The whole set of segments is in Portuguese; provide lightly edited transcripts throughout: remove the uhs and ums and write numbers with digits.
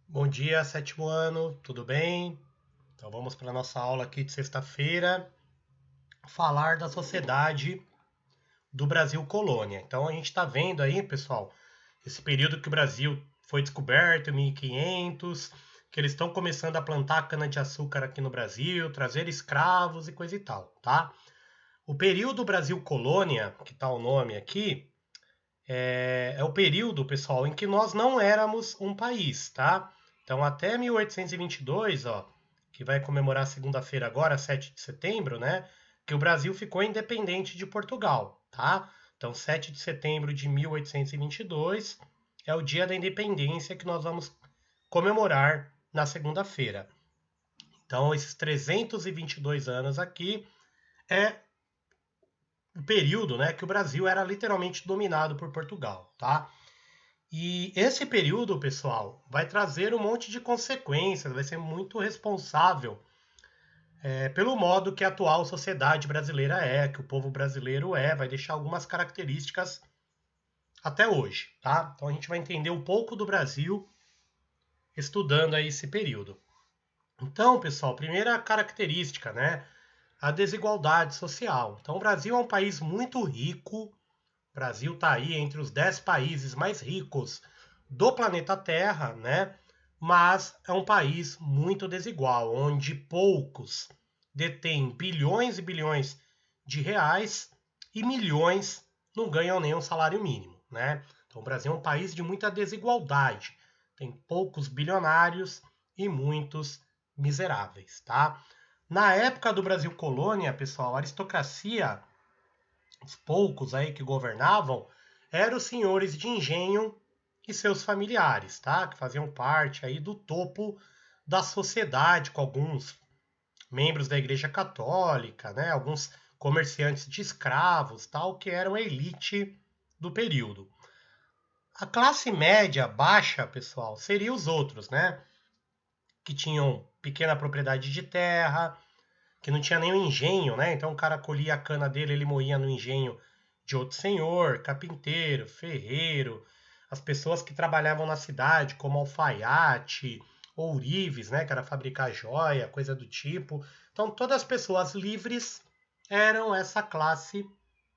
Bom dia, sétimo ano, tudo bem? Então vamos para a nossa aula aqui de sexta-feira, falar da sociedade do Brasil colônia. Então a gente está vendo aí, pessoal, esse período que o Brasil foi descoberto, em 1500, que eles estão começando a plantar cana-de-açúcar aqui no Brasil, trazer escravos e coisa e tal, tá? O período Brasil colônia, que está o nome aqui, é o período, pessoal, em que nós não éramos um país, tá? Então, até 1822, ó, que vai comemorar segunda-feira agora, 7 de setembro, né? Que o Brasil ficou independente de Portugal, tá? Então, 7 de setembro de 1822 é o dia da independência que nós vamos comemorar na segunda-feira. Então, esses 322 anos aqui é o período, né, que o Brasil era literalmente dominado por Portugal, tá? E esse período, pessoal, vai trazer um monte de consequências, vai ser muito responsável pelo modo que a atual sociedade brasileira é, que o povo brasileiro é, vai deixar algumas características até hoje, tá? Então a gente vai entender um pouco do Brasil estudando aí esse período. Então, pessoal, primeira característica, né? A desigualdade social. Então, o Brasil é um país muito rico. O Brasil está aí entre os 10 países mais ricos do planeta Terra, né? Mas é um país muito desigual, onde poucos detêm bilhões e bilhões de reais e milhões não ganham nem um salário mínimo, né? Então o Brasil é um país de muita desigualdade. Tem poucos bilionários e muitos miseráveis, tá? Na época do Brasil colônia, pessoal, a aristocracia, os poucos aí que governavam, eram os senhores de engenho e seus familiares, tá? Que faziam parte aí do topo da sociedade, com alguns membros da Igreja Católica, né? Alguns comerciantes de escravos, tal, que eram a elite do período. A classe média baixa, pessoal, seria os outros, né? Que tinham pequena propriedade de terra, que não tinha nenhum engenho, né? Então o cara colhia a cana dele, ele moía no engenho de outro senhor, carpinteiro, ferreiro, as pessoas que trabalhavam na cidade, como alfaiate, ourives, né? Que era fabricar joia, coisa do tipo. Então todas as pessoas livres eram essa classe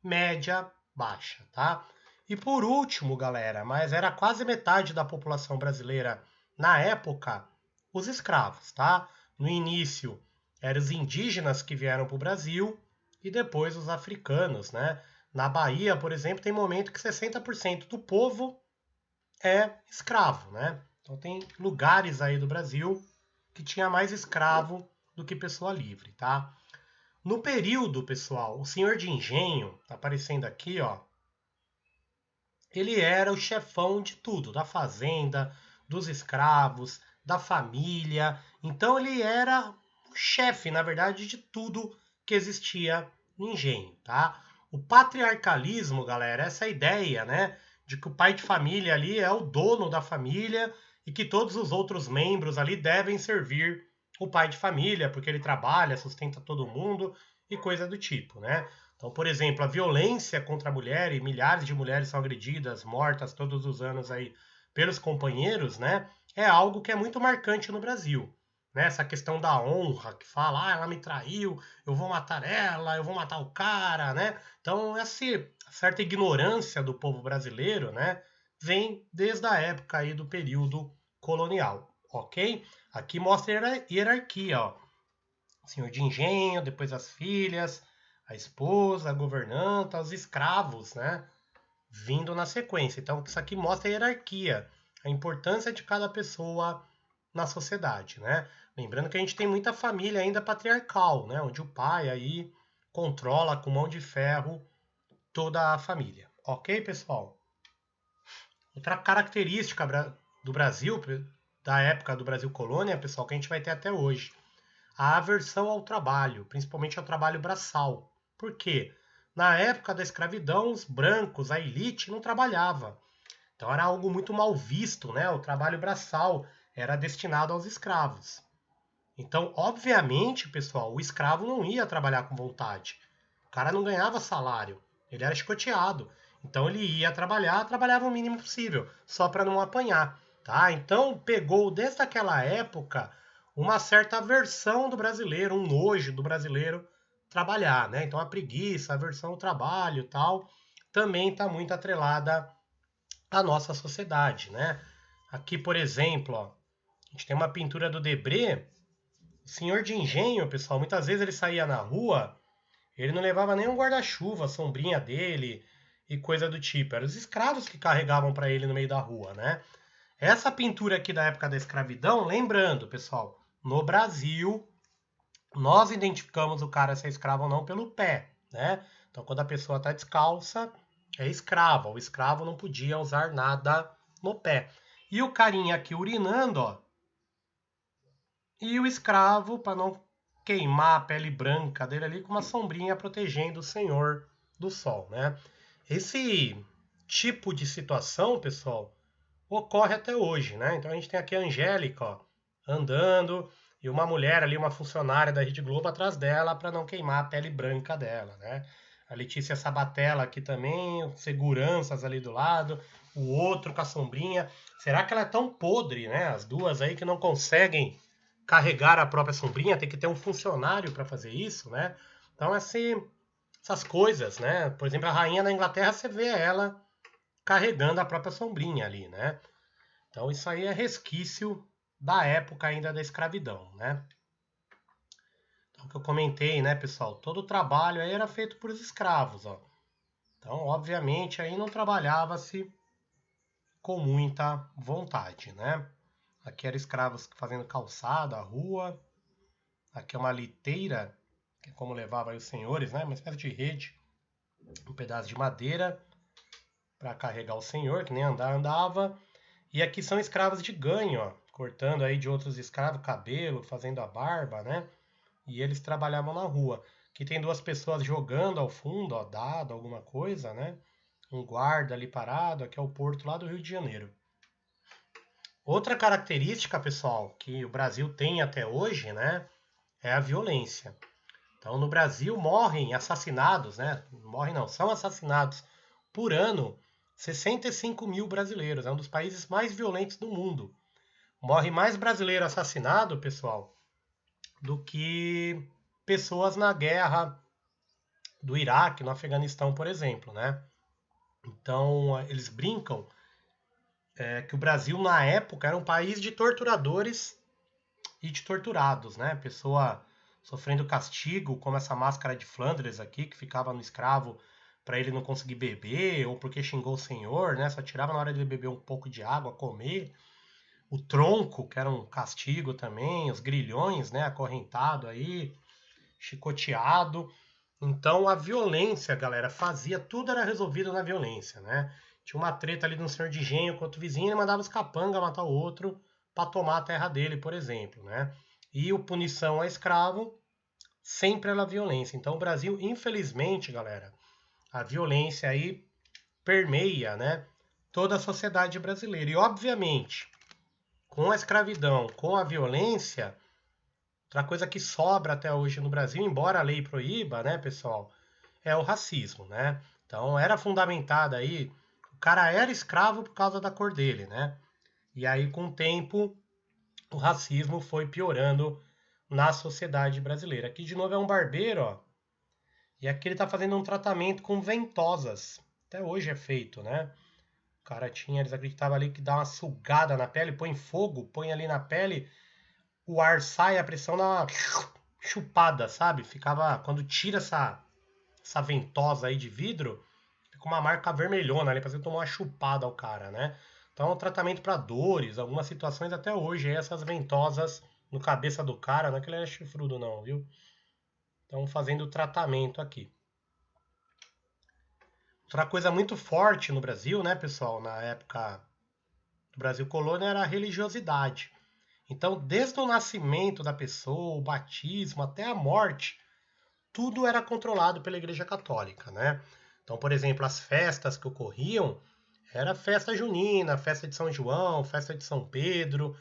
média baixa, tá? E por último, galera, mas era quase metade da população brasileira na época, os escravos, tá? No início, eram os indígenas que vieram para o Brasil e depois os africanos, né? Na Bahia, por exemplo, tem momento que 60% do povo é escravo, né? Então tem lugares aí do Brasil que tinha mais escravo do que pessoa livre, tá? No período, pessoal, o senhor de engenho, tá aparecendo aqui, ó, ele era o chefão de tudo, da fazenda, dos escravos, da família. Então ele era o chefe, na verdade, de tudo que existia no engenho, tá? O patriarcalismo, galera, essa ideia, né, de que o pai de família ali é o dono da família e que todos os outros membros ali devem servir o pai de família, porque ele trabalha, sustenta todo mundo e coisa do tipo, né? Então, por exemplo, a violência contra a mulher, e milhares de mulheres são agredidas, mortas todos os anos aí pelos companheiros, né? É algo que é muito marcante no Brasil. Né? Essa questão da honra, que fala, ela me traiu, eu vou matar ela, eu vou matar o cara, né? Então, essa certa ignorância do povo brasileiro, né? Vem desde a época aí do período colonial, ok? Aqui mostra a hierarquia, ó. Senhor de engenho, depois as filhas, a esposa, a governanta, os escravos, né? Vindo na sequência. Então, isso aqui mostra a hierarquia, a importância de cada pessoa na sociedade, né? Lembrando que a gente tem muita família ainda patriarcal, né? Onde o pai aí controla com mão de ferro toda a família. Ok, pessoal? Outra característica do Brasil, da época do Brasil colônia, pessoal, que a gente vai ter até hoje, a aversão ao trabalho, principalmente ao trabalho braçal. Por quê? Na época da escravidão, os brancos, a elite, não trabalhava. Então era algo muito mal visto, né? O trabalho braçal era destinado aos escravos. Então, obviamente, pessoal, o escravo não ia trabalhar com vontade. O cara não ganhava salário, ele era chicoteado. Então ele ia trabalhar, trabalhava o mínimo possível, só para não apanhar. tá? Então pegou desde aquela época uma certa aversão do brasileiro, um nojo do brasileiro trabalhar, né? Então a preguiça, a aversão ao trabalho e tal, também está muito atrelada à nossa sociedade, né? Aqui, por exemplo, ó, a gente tem uma pintura do Debré, senhor de engenho, pessoal, muitas vezes ele saía na rua, ele não levava nem um guarda-chuva, a sombrinha dele e coisa do tipo. Eram os escravos que carregavam para ele no meio da rua, né? Essa pintura aqui da época da escravidão, lembrando, pessoal, no Brasil, nós identificamos o cara se é escravo ou não pelo pé, né? Então, quando a pessoa está descalça, é escrava. O escravo não podia usar nada no pé. E o carinha aqui urinando, ó. E o escravo, para não queimar a pele branca dele ali, com uma sombrinha protegendo o senhor do sol, né? Esse tipo de situação, pessoal, ocorre até hoje, né? Então a gente tem aqui a Angélica, ó, andando e uma mulher ali, uma funcionária da Rede Globo atrás dela para não queimar a pele branca dela, né? A Letícia Sabatella aqui também, seguranças ali do lado, o outro com a sombrinha. Será que ela é tão podre, né? As duas aí que não conseguem carregar a própria sombrinha, tem que ter um funcionário para fazer isso, né? Então essas coisas, né? Por exemplo, a rainha da Inglaterra, você vê ela carregando a própria sombrinha ali, né? Então isso aí é resquício da época ainda da escravidão, né? Então o que eu comentei, né, pessoal? Todo o trabalho aí era feito por escravos, ó. Então, obviamente, aí não trabalhava-se com muita vontade, né? Aqui eram escravos fazendo calçada, rua. Aqui é uma liteira, que é como levava aí os senhores, né? Uma espécie de rede, um pedaço de madeira para carregar o senhor, que nem andava. E aqui são escravos de ganho, ó, cortando aí de outros escravos cabelo, fazendo a barba, né? E eles trabalhavam na rua. Aqui tem duas pessoas jogando ao fundo, ó, dado, alguma coisa, né? Um guarda ali parado, aqui é o porto lá do Rio de Janeiro. Outra característica, pessoal, que o Brasil tem até hoje, né? É a violência. Então, no Brasil morrem assassinados, né? Morrem não, são assassinados por ano 65 mil brasileiros. É um dos países mais violentos do mundo. Morre mais brasileiro assassinado, pessoal, do que pessoas na guerra do Iraque, no Afeganistão, por exemplo, né? Então, eles brincam que o Brasil, na época, era um país de torturadores e de torturados, né? Pessoa sofrendo castigo, como essa máscara de Flandres aqui, que ficava no escravo para ele não conseguir beber, ou porque xingou o senhor, né? Só tirava na hora de ele beber um pouco de água, comer. O tronco, que era um castigo também, os grilhões, né? Acorrentado aí, chicoteado. Então a violência, galera, fazia, tudo era resolvido na violência, né? Tinha uma treta ali de um senhor de engenho com outro vizinho, ele mandava os capanga matar o outro para tomar a terra dele, por exemplo, né? E o punição a escravo sempre era violência. Então o Brasil, infelizmente, galera, a violência aí permeia, né, toda a sociedade brasileira. E obviamente, com a escravidão, com a violência, outra coisa que sobra até hoje no Brasil, embora a lei proíba, né, pessoal, é o racismo, né? Então era fundamentada aí, o cara era escravo por causa da cor dele, né? E aí com o tempo o racismo foi piorando na sociedade brasileira. Aqui de novo é um barbeiro, ó, e aqui ele tá fazendo um tratamento com ventosas. Até hoje é feito, né? O cara tinha, eles acreditavam ali que dá uma sugada na pele, põe fogo, põe ali na pele, o ar sai, a pressão dá uma chupada, sabe? Ficava, quando tira essa ventosa aí de vidro, fica uma marca vermelhona ali, parece que tomou uma chupada ao cara, né? Então, é um tratamento para dores, algumas situações até hoje, essas ventosas no cabeça do cara, não é que ele é chifrudo não, viu? Estão fazendo tratamento aqui. Outra coisa muito forte no Brasil, né, pessoal, na época do Brasil colônia era a religiosidade. Então, desde o nascimento da pessoa, o batismo até a morte, tudo era controlado pela Igreja Católica, né? Então, por exemplo, as festas que ocorriam era festa junina, festa de São João, festa de São Pedro,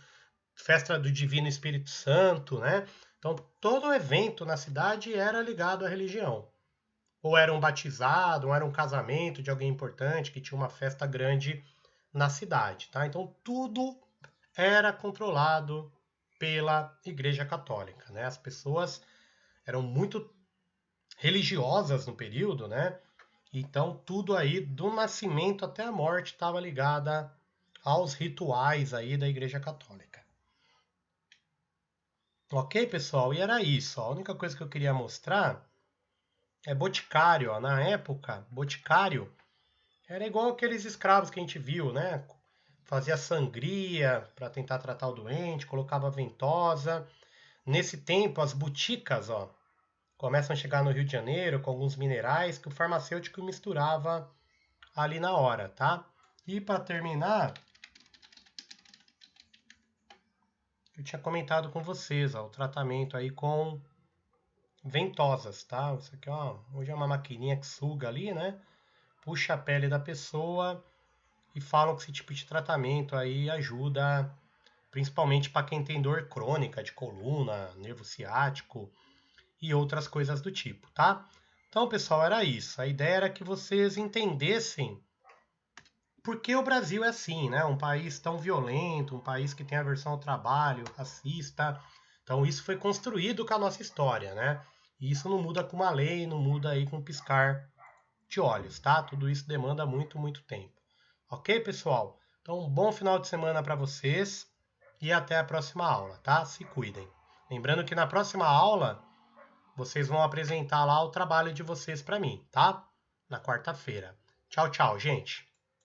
festa do Divino Espírito Santo, né? Então, todo evento na cidade era ligado à religião. Ou era um batizado, ou era um casamento de alguém importante que tinha uma festa grande na cidade, tá? Então, tudo era controlado pela Igreja Católica, né? As pessoas eram muito religiosas no período, né? Então tudo aí do nascimento até a morte estava ligada aos rituais aí da Igreja Católica. Ok, pessoal? E era isso. A única coisa que eu queria mostrar é Boticário. Ó. Na época, Boticário era igual aqueles escravos que a gente viu, né? Fazia sangria para tentar tratar o doente, colocava ventosa. Nesse tempo, as boticas, ó, começam a chegar no Rio de Janeiro com alguns minerais que o farmacêutico misturava ali na hora, tá? E para terminar, eu tinha comentado com vocês, ó, o tratamento aí com ventosas, tá? Isso aqui, ó, hoje é uma maquininha que suga ali, né? Puxa a pele da pessoa e falam que esse tipo de tratamento aí ajuda, principalmente para quem tem dor crônica de coluna, nervo ciático e outras coisas do tipo, tá? Então, pessoal, era isso. A ideia era que vocês entendessem por que o Brasil é assim, né? Um país tão violento, um país que tem aversão ao trabalho, racista. Então, isso foi construído com a nossa história, né? E isso não muda com uma lei, não muda aí com um piscar de olhos, tá? Tudo isso demanda muito, muito tempo. Ok, pessoal? Então, um bom final de semana para vocês e até a próxima aula, tá? Se cuidem. Lembrando que na próxima aula vocês vão apresentar lá o trabalho de vocês para mim, tá? Na quarta-feira. Tchau, tchau, gente.